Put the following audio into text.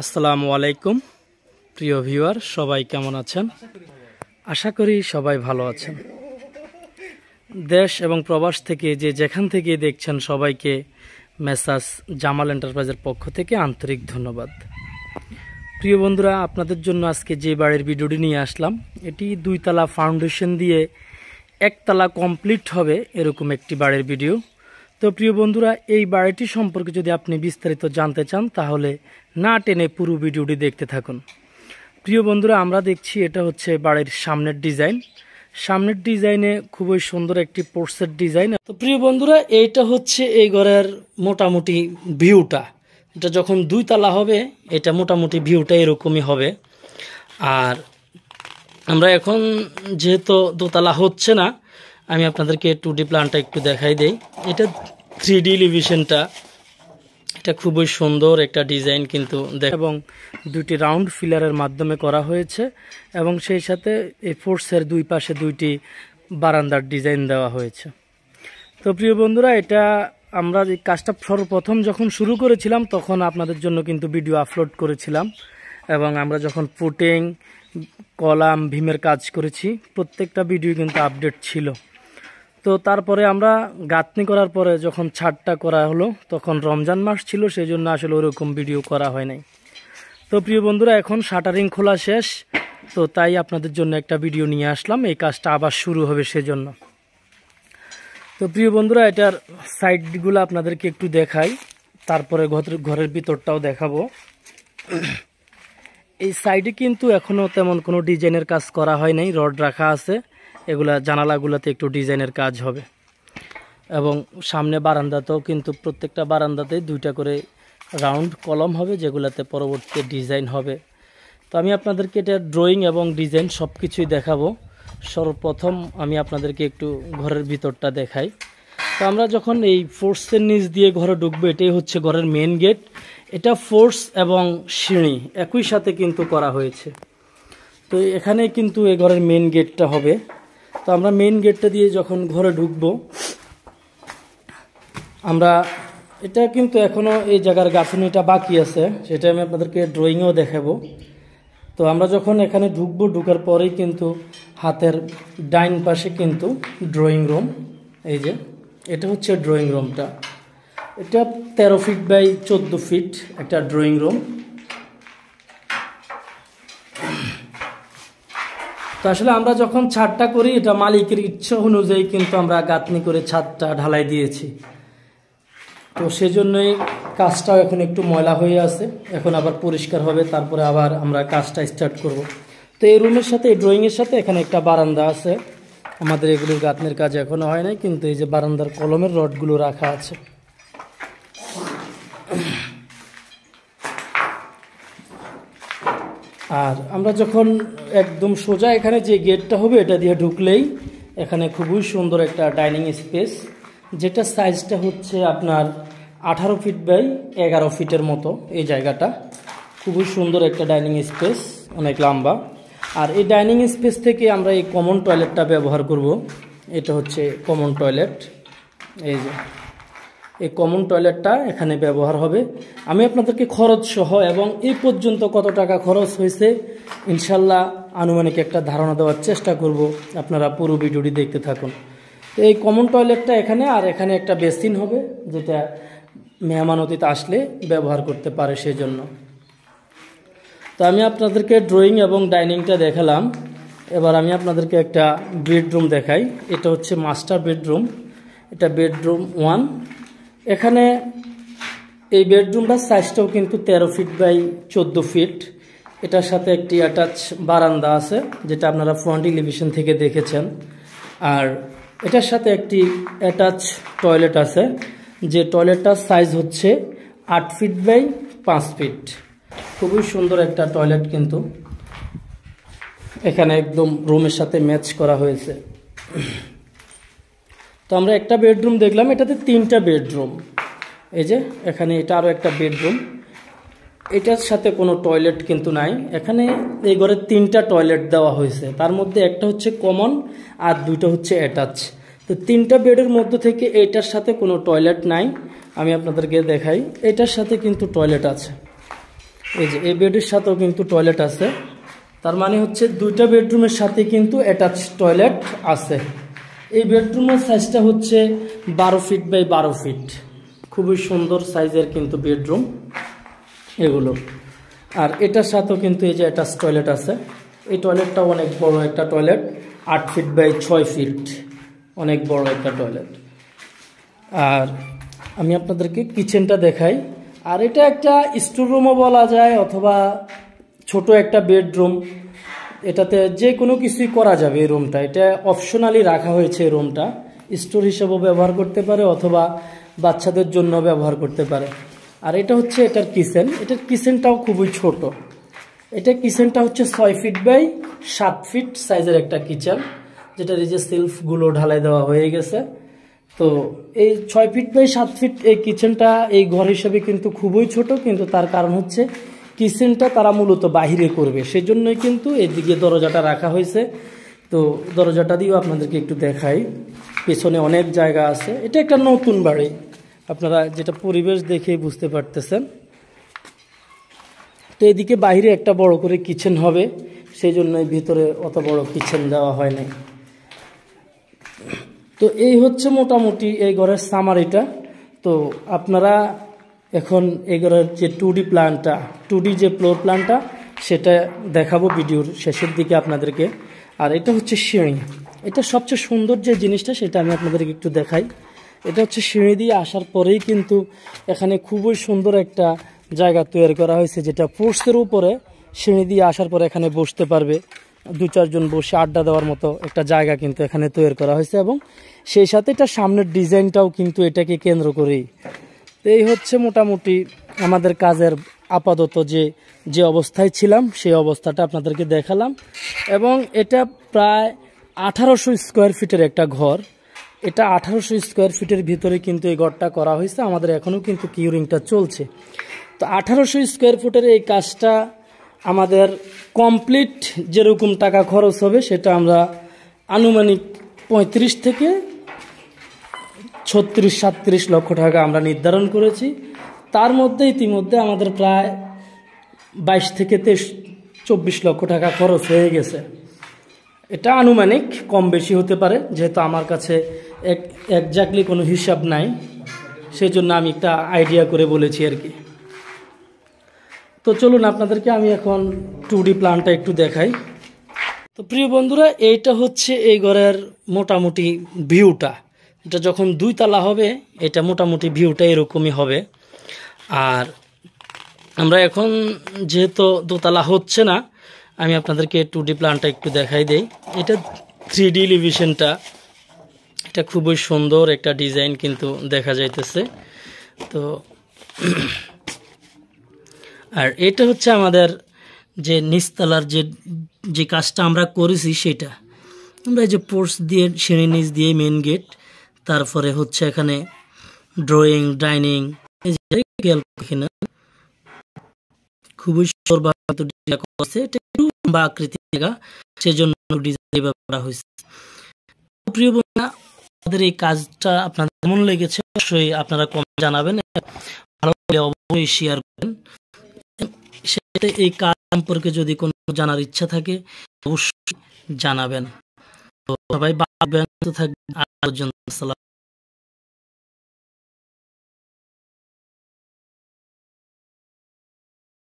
আসসালামু আলাইকুম প্রিয় ভিউয়ার, সবাই কেমন আছেন? আশা করি সবাই ভালো আছেন। দেশ এবং প্রবাস থেকে যে যেখান থেকে দেখছেন সবাইকে মেসার্স জামাল এন্টারপ্রাইজের পক্ষ থেকে আন্তরিক ধন্যবাদ। প্রিয় বন্ধুরা, আপনাদের জন্য আজকে যে বাড়ির ভিডিওটি নিয়ে আসলাম, এটি 2 তলা ফাউন্ডেশন দিয়ে 1 তলা কমপ্লিট হবে এরকম একটি বাড়ির ভিডিও। তো প্রিয় বন্ধুরা, এই বাড়িটি সম্পর্কে যদি আপনি বিস্তারিত জানতে চান তাহলে না টেনে পুরো ভিডিওটি দেখতে থাকুন। প্রিয় বন্ধুরা, আমরা দেখছি এটা হচ্ছে বাড়ির সামনের ডিজাইন। সামনের ডিজাইনে খুবই সুন্দর একটি পোর্সের ডিজাইন। তো প্রিয় বন্ধুরা, এইটা হচ্ছে এই ঘরের মোটামুটি ভিউটা। এটা যখন 2 তলা হবে এটা মোটামুটি ভিউটা এরকমই হবে। আর আমরা এখন যেহেতু 2 তলা হচ্ছে না, আমি আপনাদেরকে 2D প্ল্যানটা একটু দেখাই দেই। এটা 3D এলিভেশনটা, এটা খুবই সুন্দর একটা ডিজাইন কিন্তু, এবং 2টি রাউন্ড ফিলারের মাধ্যমে করা হয়েছে এবং সেই সাথে এই ফোর্সের 2 পাশে 2টি বারান্দার ডিজাইন দেওয়া হয়েছে। তো প্রিয় বন্ধুরা, এটা আমরা এই কাজটা সর্বপ্রথম যখন শুরু করেছিলাম তখন আপনাদের জন্য কিন্তু ভিডিও আপলোড করেছিলাম, এবং আমরা যখন ফুটিং, কলাম, ভীমের কাজ করেছি প্রত্যেকটা ভিডিও কিন্তু আপডেট ছিল। তো তারপরে আমরা গাঁথনি করার পরে যখন ছাদটা করা হলো তখন রমজান মাস ছিল, সেই জন্য আসলে ওরকম ভিডিও করা হয় নাই। তো প্রিয় বন্ধুরা, এখন শাটারিং খোলা শেষ, তো তাই আপনাদের জন্য একটা ভিডিও নিয়ে আসলাম। এই কাজটা আবার শুরু হবে সেজন্য। তো প্রিয় বন্ধুরা, এটার সাইডগুলো আপনাদেরকে একটু দেখাই, তারপরে ঘরের ভিতরটাও দেখাবো। এই সাইডে কিন্তু এখনো তেমন কোনো ডিজাইনের কাজ করা হয় নাই, রড রাখা আছে। এগুলা জানালাগুলোতে একটু ডিজাইনের কাজ হবে, এবং সামনে বারান্দাতেও কিন্তু প্রত্যেকটা বারান্দাতে 2টা করে রাউন্ড কলম হবে, যেগুলাতে পরবর্তীতে ডিজাইন হবে। তো আমি আপনাদেরকে এটা ড্রয়িং এবং ডিজাইন সব কিছুই দেখাবো। সর্বপ্রথম আমি আপনাদেরকে একটু ঘরের ভিতরটা দেখাই। তো আমরা যখন এই ফোর্সের নিচ দিয়ে ঘরে ঢুকবো, এটাই হচ্ছে ঘরের মেন গেট। এটা ফোর্স এবং সিঁড়ি একই সাথে কিন্তু করা হয়েছে। তো এখানে কিন্তু এই ঘরের মেন গেটটা হবে। তো আমরা মেন গেটটা দিয়ে যখন ঘরে ঢুকবো, আমরা এটা কিন্তু এখনো এই জায়গার গাঁথনিটা বাকি আছে, সেটা আমি আপনাদেরকে ড্রয়িংয়েও দেখাবো। তো আমরা যখন এখানে ঢুকবো, ঢুকার পরেই কিন্তু হাতের ডাইন পাশে কিন্তু ড্রয়িং রুম। এই যে এটা হচ্ছে ড্রয়িং রুমটা। এটা 13 ফিট বাই 14 ফিট একটা ড্রয়িং রুম। তো আসলে আমরা যখন ছাদটা করি, এটা মালিকের ইচ্ছা অনুযায়ী কিন্তু আমরা গাঁথনি করে ছাদটা ঢালাই দিয়েছি। তো সেজন্যই কাজটাও এখন একটু ময়লা হয়ে আছে, এখন আবার পরিষ্কার হবে, তারপরে আবার আমরা কাজটা স্টার্ট করব। তো এই রুমের সাথে, এই ড্রয়িংয়ের সাথে এখানে একটা বারান্দা আছে। আমাদের এগুলোর গাঁথনির কাজ এখনো হয় নাই, কিন্তু এই যে বারান্দার কলমের রডগুলো রাখা আছে। আর আমরা যখন একদম সোজা এখানে যে গেটটা হবে, এটা দিয়ে ঢুকলেই এখানে খুবই সুন্দর একটা ডাইনিং স্পেস, যেটা সাইজটা হচ্ছে আপনার 18 ফিট বাই 11 ফিটের মতো। এই জায়গাটা খুবই সুন্দর একটা ডাইনিং স্পেস, অনেক লম্বা। আর এই ডাইনিং স্পেস থেকে আমরা এই কমন টয়লেটটা ব্যবহার করব। এটা হচ্ছে কমন টয়লেট। এই যে এই কমন টয়লেটটা এখানে ব্যবহার হবে। আমি আপনাদেরকে খরচ সহ এবং এই পর্যন্ত কত টাকা খরচ হয়েছে ইনশাল্লাহ আনুমানিক একটা ধারণা দেওয়ার চেষ্টা করব। আপনারা পুরো ভিডিওটি দেখতে থাকুন। তো এই কমন টয়লেটটা এখানে, আর এখানে একটা বেসিন হবে, যেটা মেহমান অতিথি আসলে ব্যবহার করতে পারে সেজন্য। তো আমি আপনাদেরকে ড্রয়িং এবং ডাইনিংটা দেখালাম। এবার আমি আপনাদেরকে একটা বেডরুম দেখাই। এটা হচ্ছে মাস্টার বেডরুম। এটা বেডরুম 1। এখানে এই বেডরুমটার সাইজটাও কিন্তু 13 ফিট বাই 14 ফিট। এটার সাথে একটি অ্যাটাচ বারান্দা আছে, যেটা আপনারা ফ্রন্ট এলিভেশন থেকে দেখেছেন। আর এটার সাথে একটি অ্যাটাচ টয়লেট আছে, যে টয়লেটটার সাইজ হচ্ছে 8 ফিট বাই 5 ফিট। খুবই সুন্দর একটা টয়লেট কিন্তু এখানে একদম রুমের সাথে ম্যাচ করা হয়েছে। তো আমরা একটা বেডরুম দেখলাম, এটাতে 3টা বেডরুম। এই যে এখানে এটা আরও একটা বেডরুম, এটার সাথে কোনো টয়লেট কিন্তু নাই। এখানে এই ঘরে 3টা টয়লেট দেওয়া হয়েছে, তার মধ্যে একটা হচ্ছে কমন আর 2টা হচ্ছে অ্যাটাচ। তো 3টা বেডের মধ্যে থেকে এইটার সাথে কোনো টয়লেট নাই। আমি আপনাদেরকে দেখাই, এটার সাথে কিন্তু টয়লেট আছে। এই যে এই বেডের সাথেও কিন্তু টয়লেট আছে, তার মানে হচ্ছে দুইটা বেডরুমের সাথে কিন্তু অ্যাটাচ টয়লেট আছে। এই বেডরুমের সাইজটা হচ্ছে 12 ফিট বাই 12 ফিট, খুবই সুন্দর সাইজের কিন্তু বেডরুম এগুলো। আর এটার সাথেও কিন্তু এই যে অ্যাটাচ টয়লেট আছে। এই টয়লেটটাও অনেক বড় একটা টয়লেট, 8 ফিট বাই 6 ফিট, অনেক বড় একটা টয়লেট। আর আমি আপনাদেরকে কিচেনটা দেখাই। আর এটা একটা স্টোর রুমও বলা যায় অথবা ছোট একটা বেডরুম, এটাতে যে কোনো কিছুই করা যাবে। এই রুমটা এটা অপশনালি রাখা হয়েছে। এই রুমটা স্টোর হিসেবেও ব্যবহার করতে পারে অথবা বাচ্চাদের জন্য ব্যবহার করতে পারে। আর এটা হচ্ছে এটার কিচেন। এটার কিচেনটাও খুবই ছোট। এটা কিচেনটা হচ্ছে 6 ফিট বাই 7 ফিট সাইজের একটা কিচেন, যেটার এই যে সেলফগুলো ঢালাই দেওয়া হয়ে গেছে। তো এই 6 ফিট বাই 7 ফিট এই কিচেনটা এই ঘর হিসেবে কিন্তু খুবই ছোট, কিন্তু তার কারণ হচ্ছে কিচেনটা তারা মূলত বাহিরে করবে, সেই জন্যই কিন্তু এদিকে দরজাটা রাখা হয়েছে। তো দরজাটা দিয়েও আপনাদেরকে একটু দেখাই, পেছনে অনেক জায়গা আছে। এটা একটা নতুন বাড়ি, আপনারা যেটা পরিবেশ দেখেই বুঝতে পারতেছেন। তো এদিকে বাইরে একটা বড় করে কিচেন হবে, সেই জন্যই ভিতরে অত বড় কিচেন দেওয়া হয় নাই। তো এই হচ্ছে মোটামুটি এই ঘরের সামারিটা। তো আপনারা এখন এই ঘরের যে 2D প্ল্যানটা, 2D যে ফ্লোর প্ল্যানটা, সেটা দেখাবো ভিডিওর শেষের দিকে আপনাদেরকে। আর এটা হচ্ছে সিঁড়ি। এটা সবচেয়ে সুন্দর যে জিনিসটা সেটা আমি আপনাদেরকে একটু দেখাই। এটা হচ্ছে সিঁড়ি দিয়ে আসার পরেই কিন্তু এখানে খুবই সুন্দর একটা জায়গা তৈরি করা হয়েছে, যেটা পোর্সের উপরে সিঁড়ি দিয়ে আসার পরে এখানে বসতে পারবে। 2-4 জন বসে আড্ডা দেওয়ার মতো একটা জায়গা কিন্তু এখানে তৈরি করা হয়েছে, এবং সেই সাথে এটা সামনের ডিজাইনটাও কিন্তু এটাকে কেন্দ্র করেই। তো এই হচ্ছে মোটামুটি আমাদের কাজের আপাতত যে অবস্থায় ছিলাম সেই অবস্থাটা আপনাদেরকে দেখালাম। এবং এটা প্রায় 1800 স্কোয়ার ফিটের একটা ঘর। এটা 1800 স্কোয়ার ফিটের ভিতরে কিন্তু এই ঘরটা করা হয়েছে। আমাদের এখনও কিন্তু কিউরিংটা চলছে। তো 1800 স্কোয়ার ফুটের এই কাজটা আমাদের কমপ্লিট যেরকম টাকা খরচ হবে সেটা আমরা আনুমানিক 35 থেকে 36-37 লক্ষ টাকা আমরা নির্ধারণ করেছি। তার মধ্যে ইতিমধ্যে আমাদের প্রায় 22 থেকে 24 লক্ষ টাকা খরচ হয়ে গেছে। এটা আনুমানিক, কম বেশি হতে পারে, যেহেতু আমার কাছে একজাক্টলি কোনো হিসাব নাই, সেই জন্য আমি একটা আইডিয়া করে বলেছি আর কি। তো চলুন আপনাদেরকে আমি এখন 2D প্ল্যানটা একটু দেখাই। তো প্রিয় বন্ধুরা, এইটা হচ্ছে এই ঘরের মোটামুটি ভিউটা। এটা যখন 2 তলা হবে এটা মোটামুটি ভিউটা এরকমই হবে। আর আমরা এখন যেহেতু 2 তলা হচ্ছে না, আমি আপনাদেরকে 2D প্ল্যানটা একটু দেখাই দেই। এটা 3D এলিভেশনটা, এটা খুবই সুন্দর একটা ডিজাইন কিন্তু দেখা যাইতেছে। তো আর এটা হচ্ছে আমাদের যে নিচতলার যে কাজটা আমরা করেছি সেটা। আমরা এই যে পোর্চ দিয়ে সিঁড়ি নিচ দিয়ে মেন গেট, তারপরে হচ্ছে এখানে ড্রয়িং, ডাইনিং, খুবই সুন্দর আকৃতি জায়গা, সেজন্য ডিজাইন করা হয়েছে। প্রিয় বন্ধুরা, আমাদের এই কাজটা আপনাদের কেমন লেগেছে অবশ্যই আপনারা কমেন্ট জানাবেন, ভালো লাগলে অবশ্যই শেয়ার করবেন। সেটা এই কাজ সম্পর্কে যদি কোনো জানার ইচ্ছা থাকে অবশ্যই জানাবেন। তো সবাই ভালো থাকবেন। আজ পর্যন্ত।